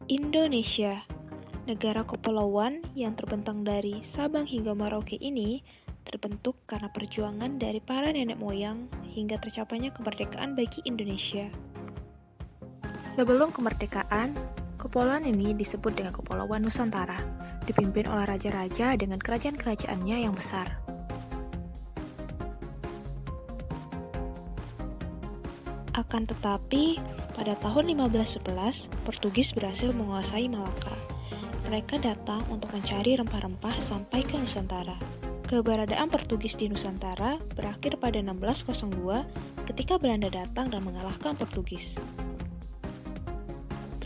Indonesia, negara kepulauan yang terbentang dari Sabang hingga Merauke ini terbentuk karena perjuangan dari para nenek moyang hingga tercapainya kemerdekaan bagi Indonesia. Sebelum kemerdekaan, kepulauan ini disebut dengan Kepulauan Nusantara, dipimpin oleh raja-raja dengan kerajaan-kerajaannya yang besar. Akan tetapi, pada tahun 1511, Portugis berhasil menguasai Malaka. Mereka datang untuk mencari rempah-rempah sampai ke Nusantara. Keberadaan Portugis di Nusantara berakhir pada 1602 ketika Belanda datang dan mengalahkan Portugis.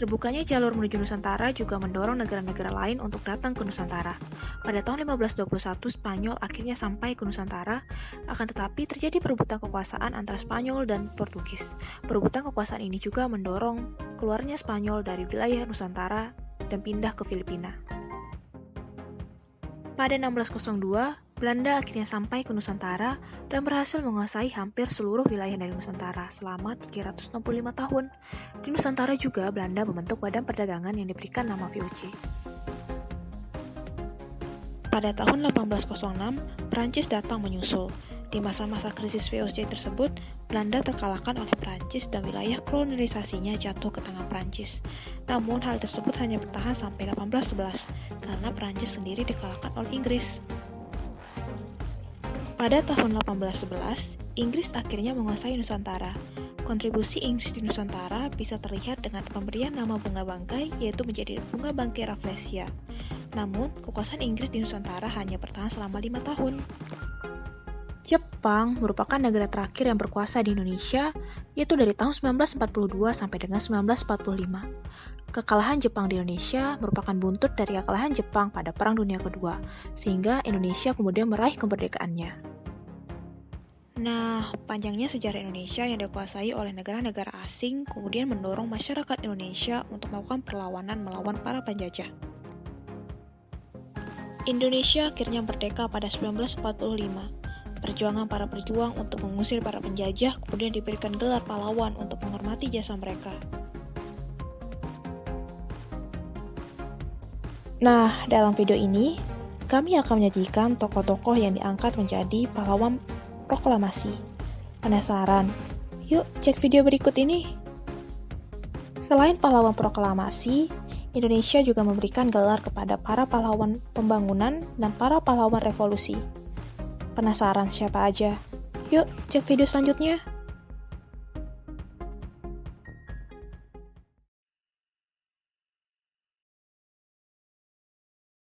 Terbukanya jalur menuju Nusantara juga mendorong negara-negara lain untuk datang ke Nusantara. Pada tahun 1521, Spanyol akhirnya sampai ke Nusantara, akan tetapi terjadi perebutan kekuasaan antara Spanyol dan Portugis. Perebutan kekuasaan ini juga mendorong keluarnya Spanyol dari wilayah Nusantara dan pindah ke Filipina. Pada 1602, Belanda akhirnya sampai ke Nusantara dan berhasil menguasai hampir seluruh wilayah dari Nusantara selama 365 tahun. Di Nusantara juga Belanda membentuk badan perdagangan yang diberikan nama VOC. Pada tahun 1806, Prancis datang menyusul. Di masa-masa krisis VOC tersebut, Belanda terkalahkan oleh Prancis dan wilayah kolonialisasinya jatuh ke tangan Prancis. Namun hal tersebut hanya bertahan sampai 1811 karena Prancis sendiri dikalahkan oleh Inggris. Pada tahun 1811, Inggris akhirnya menguasai Nusantara. Kontribusi Inggris di Nusantara bisa terlihat dengan pemberian nama bunga bangkai, yaitu menjadi bunga bangkai Rafflesia. Namun, kekuasaan Inggris di Nusantara hanya bertahan selama 5 tahun. Jepang merupakan negara terakhir yang berkuasa di Indonesia, yaitu dari tahun 1942 sampai dengan 1945. Kekalahan Jepang di Indonesia merupakan buntut dari kekalahan Jepang pada Perang Dunia Kedua, sehingga Indonesia kemudian meraih kemerdekaannya. Nah, panjangnya sejarah Indonesia yang dikuasai oleh negara-negara asing kemudian mendorong masyarakat Indonesia untuk melakukan perlawanan melawan para penjajah. Indonesia akhirnya merdeka pada 1945. Perjuangan para pejuang untuk mengusir para penjajah kemudian diberikan gelar pahlawan untuk menghormati jasa mereka. Nah, dalam video ini, kami akan menyajikan tokoh-tokoh yang diangkat menjadi pahlawan proklamasi. Penasaran? Yuk cek video berikut ini. Selain pahlawan proklamasi, Indonesia juga memberikan gelar kepada para pahlawan pembangunan dan para pahlawan revolusi. Penasaran siapa aja? Yuk cek video selanjutnya.